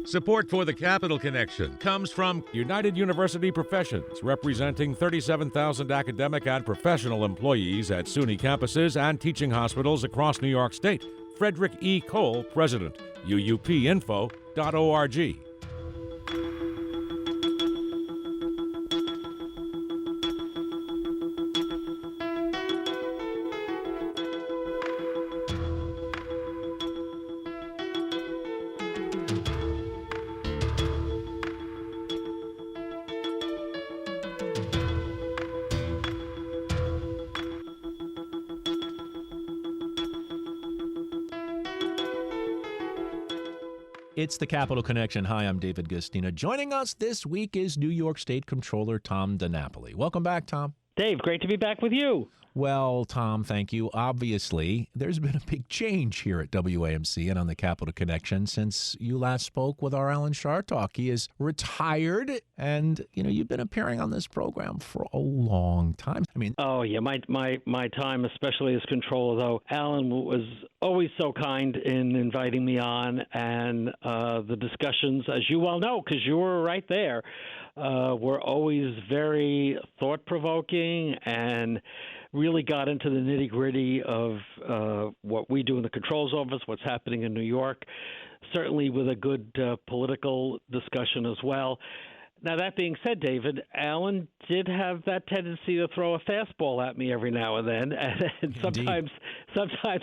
Support for the Capital Connection comes from United University Professions, representing 37,000 academic and professional employees at SUNY campuses and teaching hospitals across New York State. Frederick E. Cole, President, uupinfo.org. It's the Capital Connection. Hi, I'm David Gustina. Joining us this week is New York State Comptroller Tom DiNapoli. Welcome back, Tom. Dave, great to be back with you. Well, Tom, thank you. Obviously, there's been a big change here at WAMC and on the Capital Connection since you last spoke with our Alan Chartock. He is retired, and, you've been appearing on this program for a long time. Oh, yeah, my time, especially as controller, though, Alan was always so kind in inviting me on, and the discussions, as you well know, because you were right there, were always very thought-provoking and really got into the nitty-gritty of what we do in the controls office, what's happening in New York, certainly with a good political discussion as well. Now, that being said, David, Alan did have that tendency to throw a fastball at me every now and then, and sometimes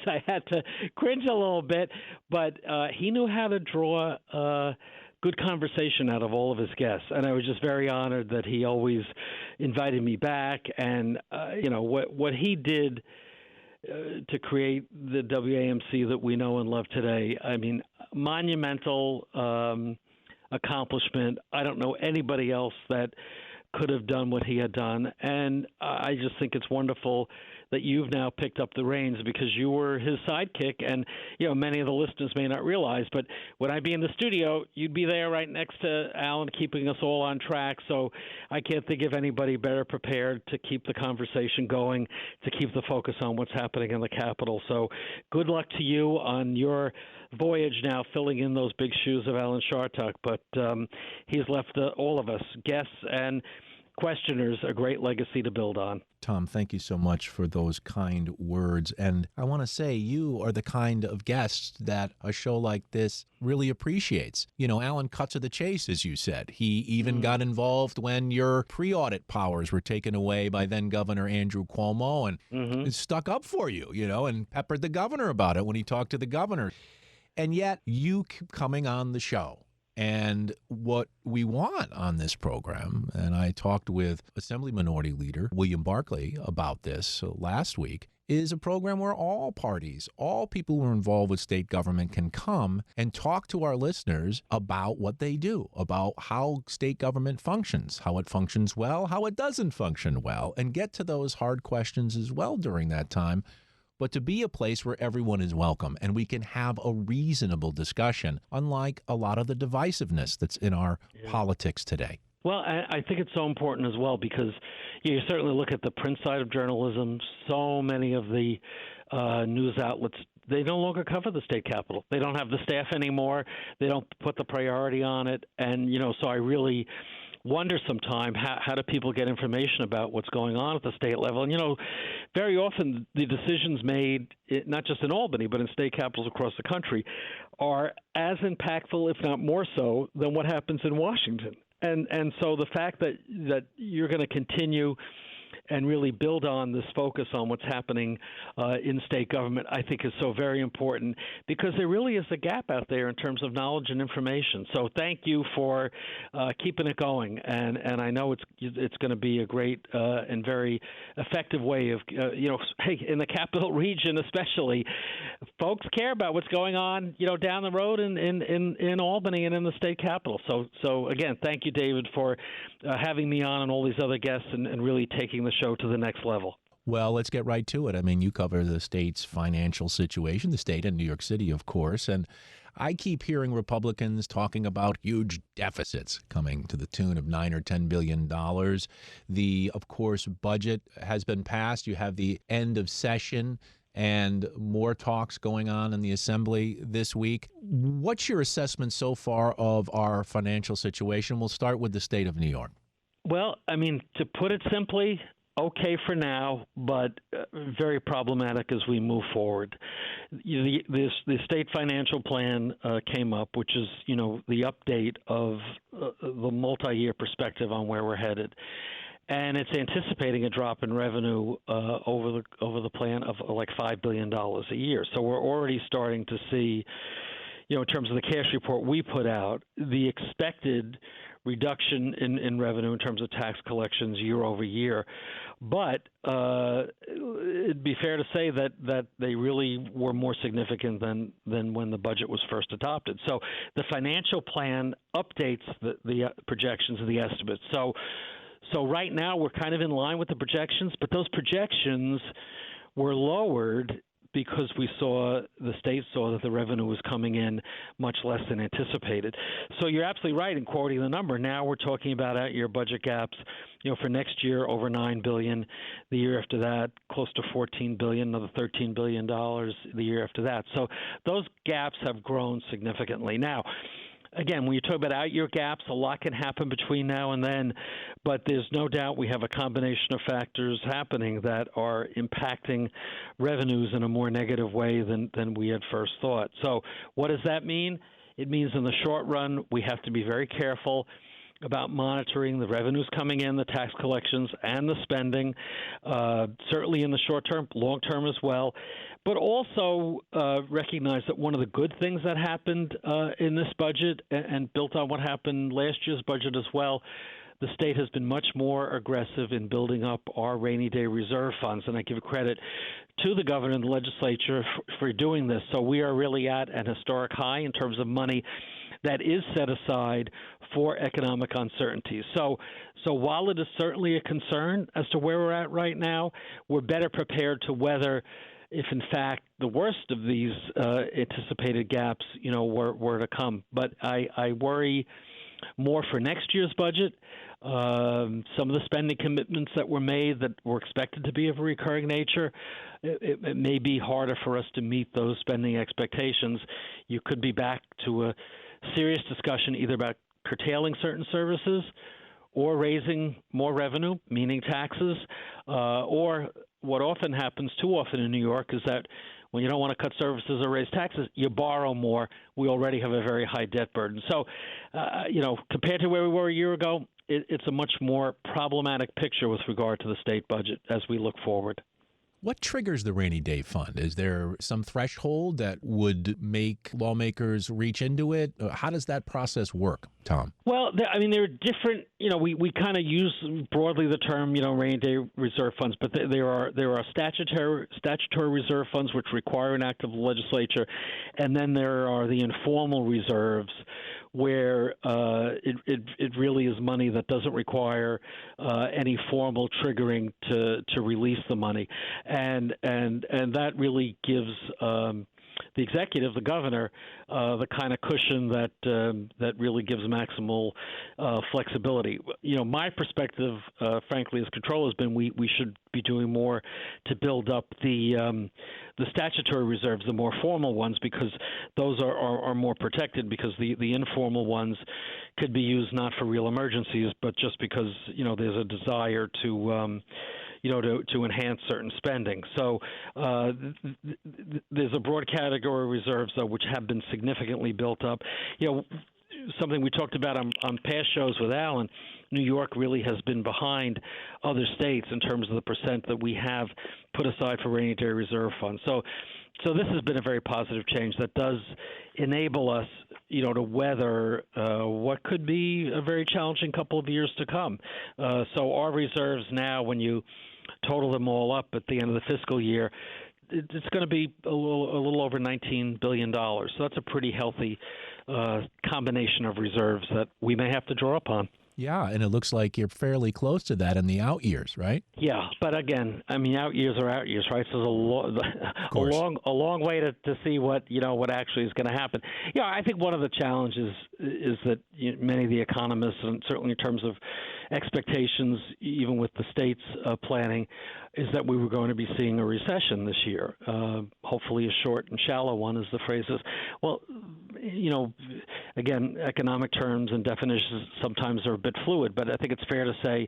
I had to cringe a little bit, but he knew how to draw good conversation out of all of his guests, and I was just very honored that he always invited me back. And what he did to create the WAMC that we know and love today, monumental accomplishment. I don't know anybody else that could have done what he had done, and I just think it's wonderful that you've now picked up the reins because you were his sidekick. And many of the listeners may not realize, but when I'd be in the studio, you'd be there right next to Alan, keeping us all on track. So I can't think of anybody better prepared to keep the conversation going, to keep the focus on what's happening in the Capitol. So good luck to you on your voyage now, filling in those big shoes of Alan Chartock. But he's left all of us, guests and questioners, a great legacy to build on. Tom, thank you so much for those kind words. And I want to say you are the kind of guest that a show like this really appreciates. Alan cut to the chase, as you said. He even got involved when your pre-audit powers were taken away by then Governor Andrew Cuomo and stuck up for you, and peppered the governor about it when he talked to the governor. And yet you keep coming on the show. And what we want on this program, and I talked with Assembly Minority Leader William Barclay about this last week, is a program where all parties, all people who are involved with state government can come and talk to our listeners about what they do, about how state government functions, how it functions well, how it doesn't function well, and get to those hard questions as well during that time. But to be a place where everyone is welcome and we can have a reasonable discussion, unlike a lot of the divisiveness that's in our politics today. Well, I think it's so important as well because you certainly look at the print side of journalism. So many of the news outlets, they no longer cover the state capitol. They don't have the staff anymore. They don't put the priority on it. And, so I really wonder sometimes how do people get information about what's going on at the state level. And, very often the decisions made, not just in Albany, but in state capitals across the country, are as impactful, if not more so, than what happens in Washington. And so the fact that you're going to continue and really build on this focus on what's happening in state government, I think is so very important because there really is a gap out there in terms of knowledge and information. So thank you for keeping it going. And I know it's going to be a great and very effective way of, hey, in the Capital Region especially, folks care about what's going on, down the road in Albany and in the state capitol. So again, thank you, David, for having me on and all these other guests and really taking the show to the next level. Well, let's get right to it. You cover the state's financial situation, the state and New York City, of course, and I keep hearing Republicans talking about huge deficits coming to the tune of $9 or $10 billion. The, of course, budget has been passed. You have the end of session and more talks going on in the Assembly this week. What's your assessment so far of our financial situation? We'll start with the state of New York. Well, I mean, to put it simply, okay for now, but very problematic as we move forward. The state financial plan came up, which is, the update of the multi-year perspective on where we're headed. And it's anticipating a drop in revenue over the plan of like $5 billion a year. So we're already starting to see, in terms of the cash report we put out, the expected reduction in revenue in terms of tax collections year over year. But it'd be fair to say that they really were more significant than when the budget was first adopted. So the financial plan updates the projections and the estimates. So right now we're kind of in line with the projections, but those projections were lowered because the state saw that the revenue was coming in much less than anticipated. So you're absolutely right in quoting the number. Now we're talking about out-year budget gaps, for next year over $9 billion, the year after that close to $14 billion, another $13 billion the year after that. So those gaps have grown significantly. Now, again, when you talk about out-year gaps, a lot can happen between now and then, but there's no doubt we have a combination of factors happening that are impacting revenues in a more negative way than we had first thought. So what does that mean? It means in the short run, we have to be very careful about monitoring the revenues coming in, the tax collections, and the spending, certainly in the short term, long term as well. But also recognize that one of the good things that happened in this budget and built on what happened last year's budget as well, the state has been much more aggressive in building up our rainy day reserve funds. And I give credit to the governor and the legislature for doing this. So we are really at an historic high in terms of money that is set aside for economic uncertainties. So while it is certainly a concern as to where we're at right now, we're better prepared to weather if, in fact, the worst of these anticipated gaps, were to come. But I worry more for next year's budget. Some of the spending commitments that were made that were expected to be of a recurring nature, it may be harder for us to meet those spending expectations. You could be back to a serious discussion either about curtailing certain services or raising more revenue, meaning taxes, or what often happens too often in New York is that when you don't want to cut services or raise taxes, you borrow more. We already have a very high debt burden. So, compared to where we were a year ago, it's a much more problematic picture with regard to the state budget as we look forward. What triggers the rainy day fund? Is there some threshold that would make lawmakers reach into it? How does that process work, Tom? Well, there are different, we kind of use broadly the term, rainy day reserve funds, but there are statutory reserve funds which require an act of the legislature, and then there are the informal reserves where it really is money that doesn't require any formal triggering to release the money, and that really gives the executive, the governor, the kind of cushion that really gives maximal flexibility. My perspective, frankly, as Comptroller has been we should be doing more to build up the statutory reserves, the more formal ones, because those are more protected, because the informal ones could be used not for real emergencies, but just because there's a desire to enhance certain spending. So there's a broad category of reserves, though, which have been significantly built up. Something we talked about on past shows with Alan, New York really has been behind other states in terms of the percent that we have put aside for rainy day reserve funds. So this has been a very positive change that does enable us, to weather what could be a very challenging couple of years to come. So our reserves now, when you total them all up at the end of the fiscal year, it's going to be a little over $19 billion. So that's a pretty healthy combination of reserves that we may have to draw upon. Yeah, and it looks like you're fairly close to that in the out years, right? Yeah, but again, out years are out years, right? So there's a long way to see what actually is going to happen. I think one of the challenges is that many of the economists, and certainly in terms of expectations, even with the state's planning, is that we were going to be seeing a recession this year. Hopefully a short and shallow one, as the phrase is. Well, again, economic terms and definitions sometimes are a bit fluid, but I think it's fair to say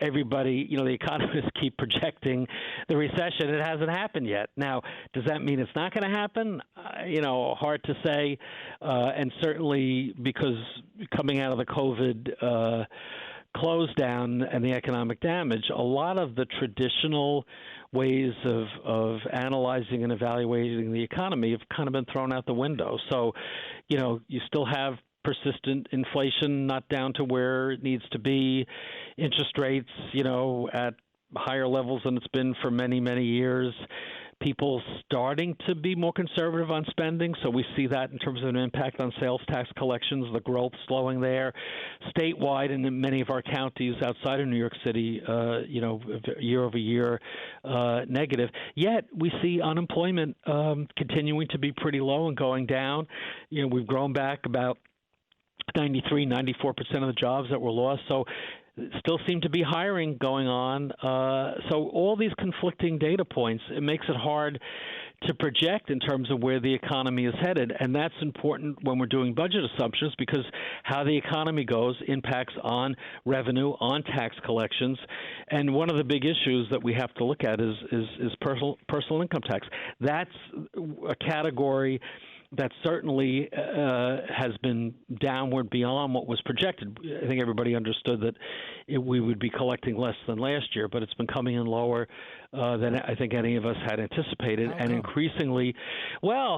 everybody, the economists keep projecting the recession. It hasn't happened yet. Now, does that mean it's not going to happen? Hard to say. And certainly because coming out of the COVID close down and the economic damage, a lot of the traditional ways of analyzing and evaluating the economy have kind of been thrown out the window. So, you still have persistent inflation, not down to where it needs to be, interest rates, at higher levels than it's been for many, many years. People starting to be more conservative on spending, so we see that in terms of an impact on sales tax collections, the growth slowing there. Statewide and in many of our counties outside of New York City, year over year negative. Yet we see unemployment continuing to be pretty low and going down. We've grown back about 94% of the jobs that were lost. So still seem to be hiring going on. So all these conflicting data points, it makes it hard to project in terms of where the economy is headed. And that's important when we're doing budget assumptions, because how the economy goes impacts on revenue, on tax collections. And one of the big issues that we have to look at is personal income tax. That's a category that certainly has been downward beyond what was projected. I think everybody understood that we would be collecting less than last year, but it's been coming in lower than I think any of us had anticipated. And increasingly, part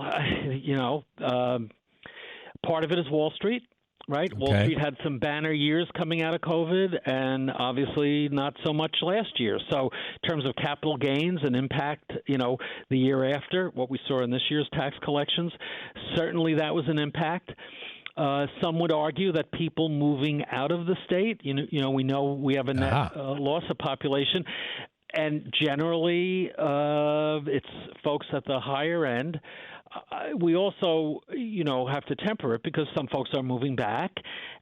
of it is Wall Street. Right. Okay. Wall Street had some banner years coming out of COVID, and obviously not so much last year. So in terms of capital gains and impact, the year after, what we saw in this year's tax collections, certainly that was an impact. Some would argue that people moving out of the state, we know we have a net loss of population. And generally, it's folks at the higher end. We also, have to temper it because some folks are moving back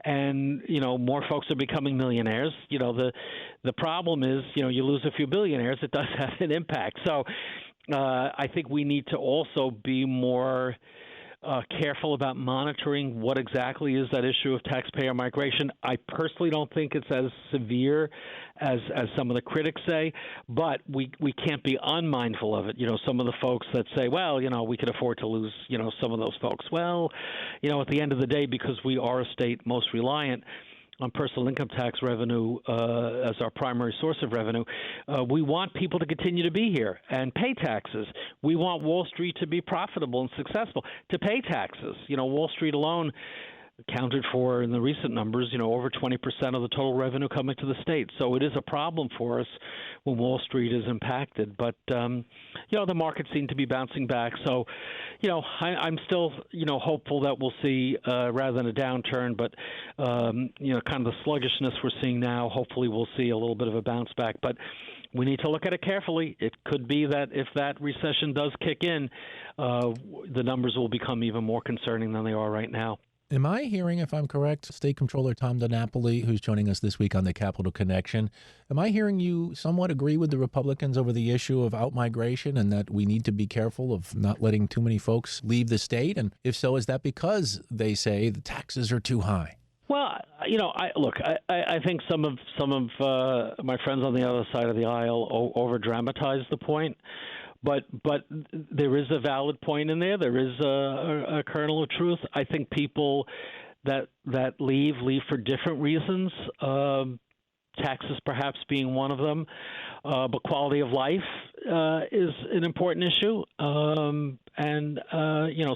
and, more folks are becoming millionaires. The problem is, you lose a few billionaires, it does have an impact. So I think we need to also be more careful about monitoring what exactly is that issue of taxpayer migration. I personally don't think it's as severe as some of the critics say, but we can't be unmindful of it. Some of the folks that say, well, we could afford to lose, some of those folks. Well, at the end of the day, because we are a state most reliant on personal income tax revenue as our primary source of revenue, we want people to continue to be here and pay taxes. We want Wall Street to be profitable and successful, to pay taxes. Wall Street alone accounted for, in the recent numbers, over 20% of the total revenue coming to the state. So it is a problem for us when Wall Street is impacted. But, the markets seem to be bouncing back. So, I'm still, hopeful that we'll see, rather than a downturn, but, kind of the sluggishness we're seeing now, hopefully we'll see a little bit of a bounce back. But we need to look at it carefully. It could be that if that recession does kick in, the numbers will become even more concerning than they are right now. Am I hearing, if I'm correct, State Comptroller Tom DiNapoli, who's joining us this week on the Capital Connection, am I hearing you somewhat agree with the Republicans over the issue of outmigration and that we need to be careful of not letting too many folks leave the state? And if so, is that because they say the taxes are too high? Well, I think some of my friends on the other side of the aisle over-dramatize the point. But there is a valid point in there. There is a kernel of truth. I think people that leave for different reasons, taxes perhaps being one of them, but quality of life is an important issue. And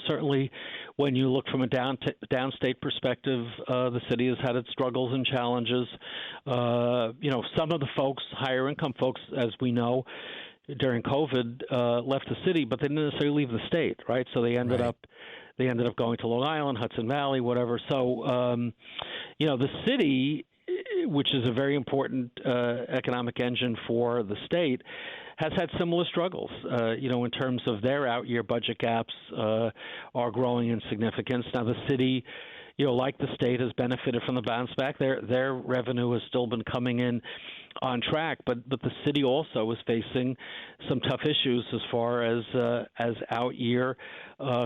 certainly when you look from a downstate perspective, the city has had its struggles and challenges. Some of the folks, higher income folks, as we know, during COVID, left the city, but they didn't necessarily leave the state, right? So they ended up going to Long Island, Hudson Valley, whatever. So, the city, which is a very important economic engine for the state, has had similar struggles, in terms of their out-year budget gaps are growing in significance. Now, the city, like the state, has benefited from the bounce back. Their revenue has still been coming in on track, but the city also is facing some tough issues as far as out year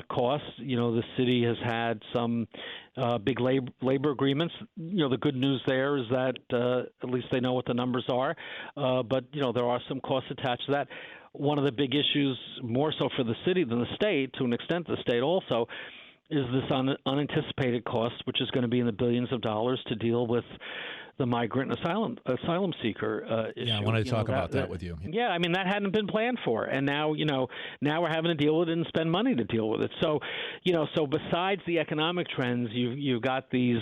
costs. The city has had some big labor agreements. The good news there is that at least they know what the numbers are, but there are some costs attached to that. One of the big issues, more so for the city than the state, to an extent the state also, is this unanticipated cost, which is going to be in the billions of dollars to deal with the migrant and asylum seeker issue. Yeah, I wanted to talk about that with you. Yeah, I mean, that hadn't been planned for, and now now we're having to deal with it and spend money to deal with it. So, so besides the economic trends, you've got these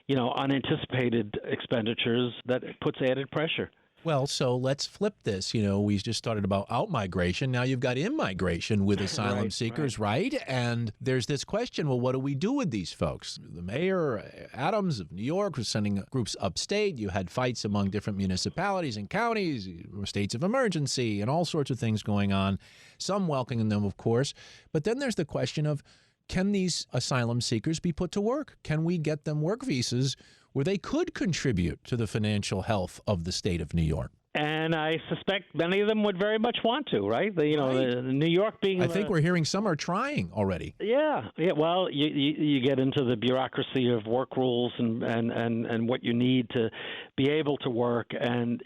unanticipated expenditures that puts added pressure. Well, so let's flip this. We just started about out-migration. Now you've got in-migration with asylum seekers, right? And there's this question, well, what do we do with these folks? The mayor, Adams of New York, was sending groups upstate. You had fights among different municipalities and counties, states of emergency, and all sorts of things going on, some welcoming them, of course. But then there's the question of, can these asylum seekers be put to work? Can we get them work visas where they could contribute to the financial health of the state of New York? And I suspect many of them would very much want to, right? The New York being. I think we're hearing some are trying already. Yeah. Well, you get into the bureaucracy of work rules and what you need to be able to work, and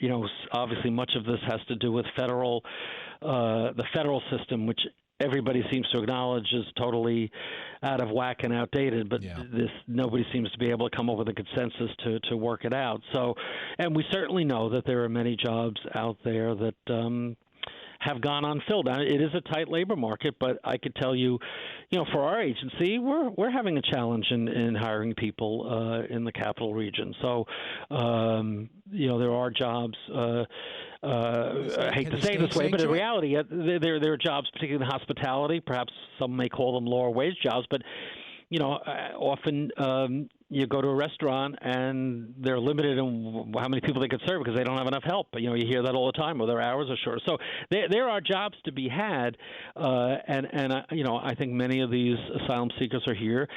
obviously much of this has to do with the federal system, which everybody seems to acknowledge is totally out of whack and outdated, but nobody seems to be able to come up with a consensus to work it out. So, and we certainly know that there are many jobs out there that have gone unfilled. Now, it is a tight labor market, but I could tell you, for our agency, we're having a challenge in hiring people in the capital region. So, there are jobs. I hate to say it this way, but in reality, there are jobs, particularly in hospitality. Perhaps some may call them lower wage jobs, but often you go to a restaurant and they're limited in how many people they could serve because they don't have enough help. You hear that all the time, or their hours are short. So there are jobs to be had, and I think many of these asylum seekers are here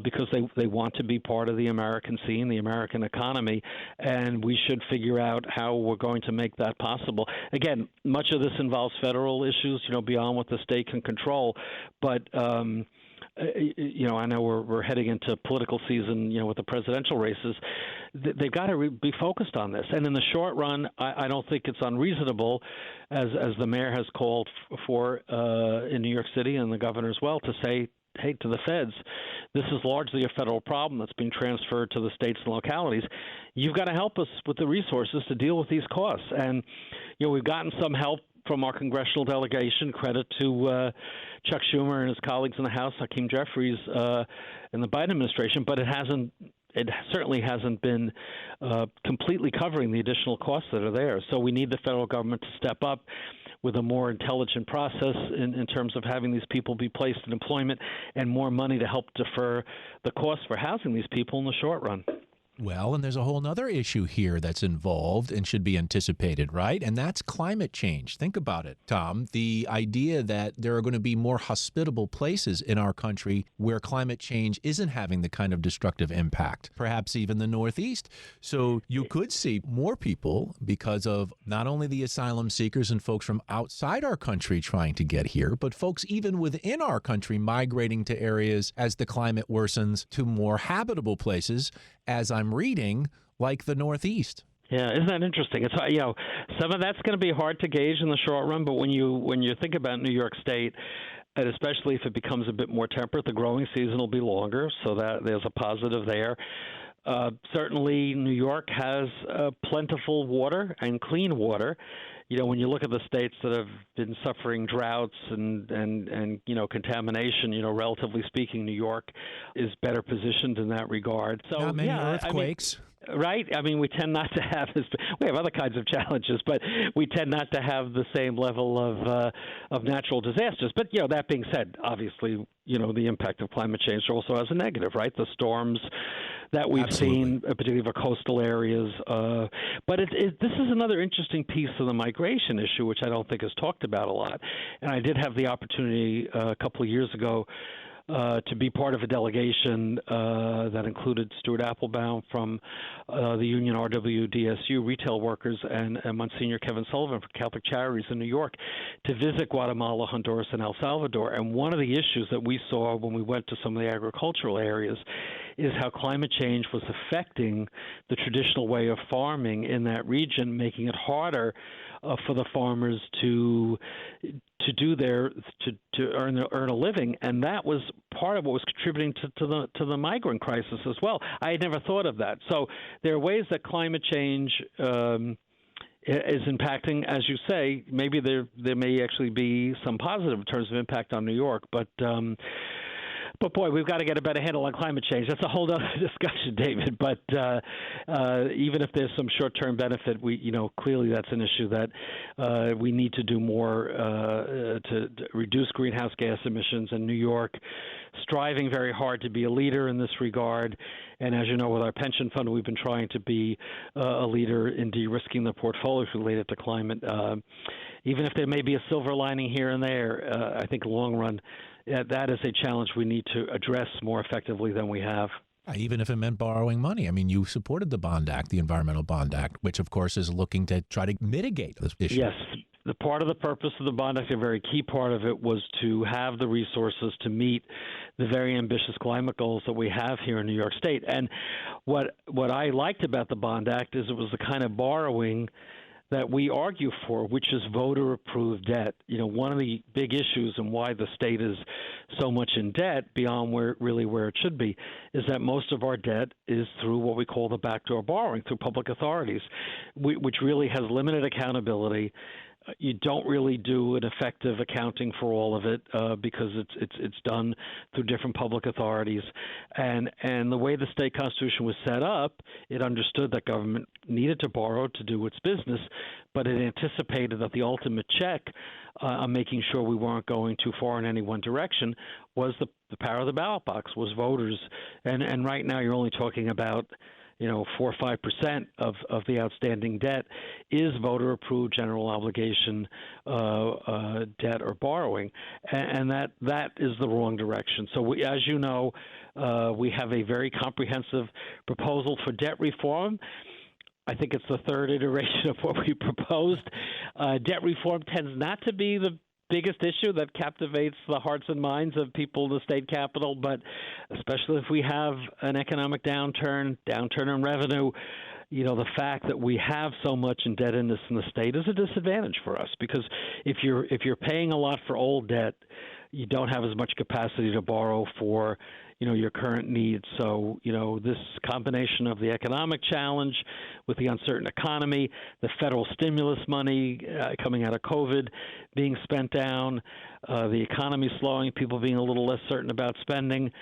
because they want to be part of the American scene, the American economy, and we should figure out how we're going to make that possible. Again, much of this involves federal issues, beyond what the state can control, but I know we're heading into political season, with the presidential races. They've got to be focused on this. And in the short run, I don't think it's unreasonable, as the mayor has called for in New York City and the governor as well, to say, hey, to the feds, this is largely a federal problem that's being transferred to the states and localities. You've got to help us with the resources to deal with these costs. And, we've gotten some help from our congressional delegation. Credit to Chuck Schumer and his colleagues in the House, Hakeem Jeffries, in the Biden administration, but it certainly hasn't been completely covering the additional costs that are there. So we need the federal government to step up with a more intelligent process in terms of having these people be placed in employment, and more money to help defer the costs for housing these people in the short run. Well, and there's a whole other issue here that's involved and should be anticipated, right? And that's climate change. Think about it, Tom. The idea that there are going to be more hospitable places in our country where climate change isn't having the kind of destructive impact, perhaps even the Northeast. So you could see more people, because of not only the asylum seekers and folks from outside our country trying to get here, but folks even within our country migrating to areas as the climate worsens to more habitable places, as I'm reading, like the Northeast. Yeah, isn't that interesting? It's some of that's going to be hard to gauge in the short run, but when you think about New York State, and especially if it becomes a bit more temperate, the growing season will be longer, so that there's a positive there. Certainly, New York has plentiful water and clean water. When you look at the states that have been suffering droughts and contamination, relatively speaking, New York is better positioned in that regard. So not many earthquakes. Right? I mean, we tend not to have this. We have other kinds of challenges, but we tend not to have the same level of natural disasters. But that being said, obviously, the impact of climate change also has a negative, right? The storms that we've seen, particularly for coastal areas. But this is another interesting piece of the migration issue, which I don't think is talked about a lot. And I did have the opportunity a couple of years ago to be part of a delegation that included Stuart Applebaum from the union RWDSU, retail workers, and Monsignor Kevin Sullivan from Catholic Charities in New York, to visit Guatemala, Honduras, and El Salvador. And one of the issues that we saw when we went to some of the agricultural areas is how climate change was affecting the traditional way of farming in that region, making it harder for the farmers to earn a living, and that was part of what was contributing to the migrant crisis as well. I had never thought of that. So there are ways that climate change is impacting, as you say. Maybe there may actually be some positive in terms of impact on New York, but boy, we've got to get a better handle on climate change. That's a whole other discussion, David. But even if there's some short-term benefit, clearly that's an issue that we need to do more to reduce greenhouse gas emissions. In New York, striving very hard to be a leader in this regard. And as you know, with our pension fund, we've been trying to be a leader in de-risking the portfolios related to climate. Even if there may be a silver lining here and there, I think long run, that is a challenge we need to address more effectively than we have. Even if it meant borrowing money. I mean, you supported the Bond Act, the Environmental Bond Act, which, of course, is looking to try to mitigate this issue. Yes. The part of the purpose of the Bond Act, a very key part of it, was to have the resources to meet the very ambitious climate goals that we have here in New York State. And what I liked about the Bond Act is it was the kind of borrowing that we argue for, which is voter-approved debt. One of the big issues and why the state is so much in debt beyond where it should be is that most of our debt is through what we call the backdoor borrowing, through public authorities, which really has limited accountability. You don't really do an effective accounting for all of it because it's done through different public authorities, and the way the state constitution was set up, it understood that government needed to borrow to do its business, but it anticipated that the ultimate check on making sure we weren't going too far in any one direction was the power of the ballot box, was voters, and right now you're only talking about 4 or 5% of the outstanding debt is voter-approved general obligation debt or borrowing, and that is the wrong direction. So, as you know, we have a very comprehensive proposal for debt reform. I think it's the third iteration of what we proposed. Debt reform tends not to be the biggest issue that captivates the hearts and minds of people in the state capitol, but especially if we have an economic downturn in revenue, the fact that we have so much indebtedness in the state is a disadvantage for us, because if you're paying a lot for old debt, you don't have as much capacity to borrow for your current needs. So, this combination of the economic challenge with the uncertain economy, the federal stimulus money coming out of COVID being spent down, the economy slowing, people being a little less certain about spending,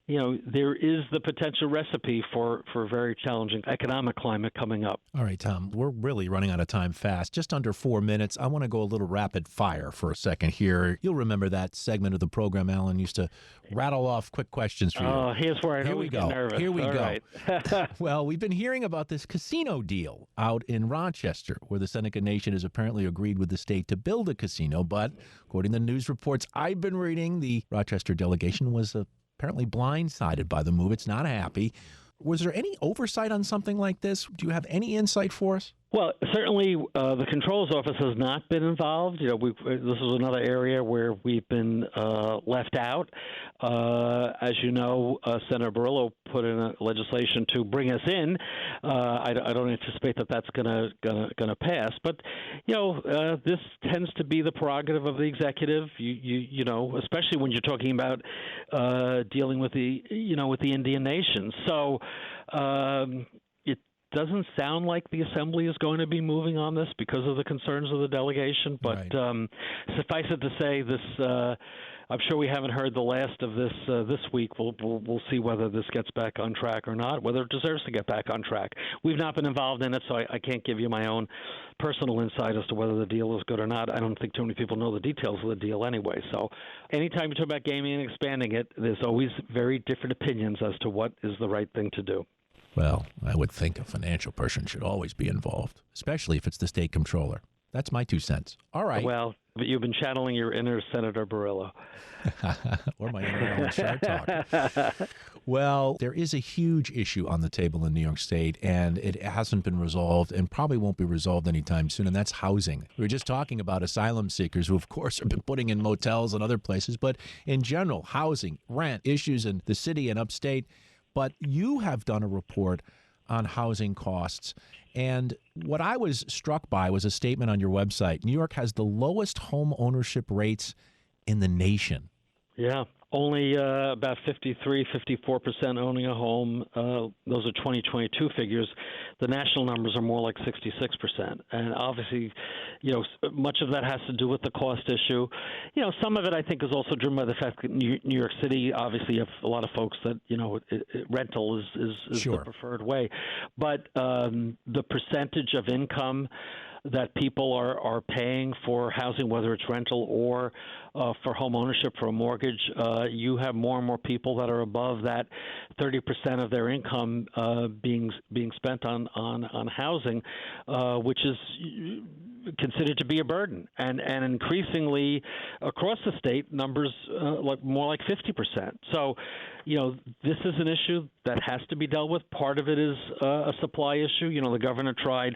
there is the potential recipe for a very challenging economic climate coming up. All right, Tom, we're really running out of time fast. Just under 4 minutes. I want to go a little rapid fire for a second here. You'll remember that segment of the program Alan used to rattle off quick questions for you. Oh, here's where I always get nervous. Here we All go. Right. Well, we've been hearing about this casino deal out in Rochester, where the Seneca Nation has apparently agreed with the state to build a casino. But according to the news reports I've been reading, the Rochester delegation was apparently blindsided by the move. It's not happy. Was there any oversight on something like this? Do you have any insight for us? Well, certainly the Comptroller's office has not been involved. This is another area where we've been left out. As you know, Senator Barillo put in a legislation to bring us in. I don't anticipate that that's gonna pass. But this tends to be the prerogative of the executive. You know, especially when you're talking about dealing with the Indian nations. So. Doesn't sound like the Assembly is going to be moving on this because of the concerns of the delegation. But right. Suffice it to say, this I'm sure we haven't heard the last of this this week. We'll see whether this gets back on track or not, whether it deserves to get back on track. We've not been involved in it, so I can't give you my own personal insight as to whether the deal is good or not. I don't think too many people know the details of the deal anyway. So anytime you talk about gaming and expanding it, there's always very different opinions as to what is the right thing to do. Well, I would think a financial person should always be involved, especially if it's the state comptroller. That's my 2 cents. All right. Well, but you've been channeling your inner Senator Barillo. Or my inner Alan Sharp talk. Well, there is a huge issue on the table in New York State, and it hasn't been resolved and probably won't be resolved anytime soon, and that's housing. We were just talking about asylum seekers who, of course, have been putting in motels and other places, but in general, housing, rent, issues in the city and upstate. But you have done a report on housing costs. And what I was struck by was a statement on your website. New York has the lowest home ownership rates in the nation. Yeah, only about 54% owning a home. Those are 2022 figures. The national numbers are more like 66%. And obviously, much of that has to do with the cost issue. Some of it I think is also driven by the fact that New York City, obviously, you have a lot of folks that, rental is Sure. the preferred way. But the percentage of income that people are paying for housing, whether it's rental or for home ownership for a mortgage, you have more and more people that are above that 30% of their income being spent on housing, which is considered to be a burden, and increasingly across the state, numbers more like 50%. So, this is an issue that has to be dealt with. Part of it is a supply issue. The governor tried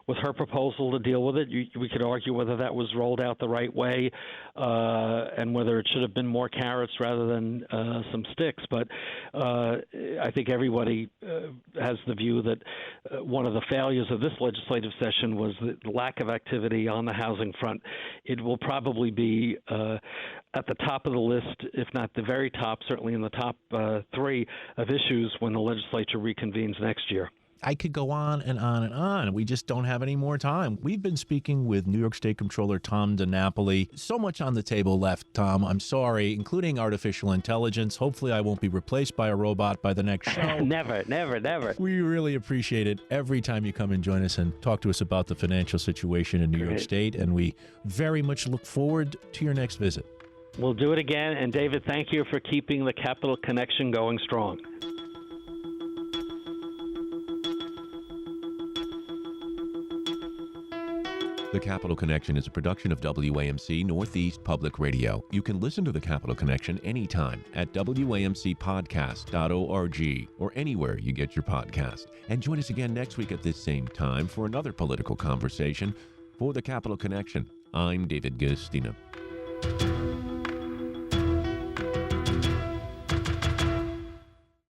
with her proposal to deal with it. We could argue whether that was rolled out the right way and whether it should have been more carrots rather than some sticks. But I think everybody has the view that one of the failures of this legislative session was the lack of activity on the housing front. It will probably be at the top of the list, if not the very top, certainly in the top 3 of issues when the legislature reconvenes next year. I could go on and on and on. We just don't have any more time. We've been speaking with New York State Comptroller Tom DiNapoli. So much on the table left, Tom. I'm sorry, including artificial intelligence. Hopefully I won't be replaced by a robot by the next show. Never, never, never. We really appreciate it every time you come and join us and talk to us about the financial situation in New York State, and we very much look forward to your next visit. We'll do it again. And David, thank you for keeping the Capital Connection going strong. The Capital Connection is a production of WAMC Northeast Public Radio. You can listen to The Capital Connection anytime at WAMCpodcast.org or anywhere you get your podcast. And join us again next week at this same time for another political conversation. For The Capital Connection, I'm David Guistina.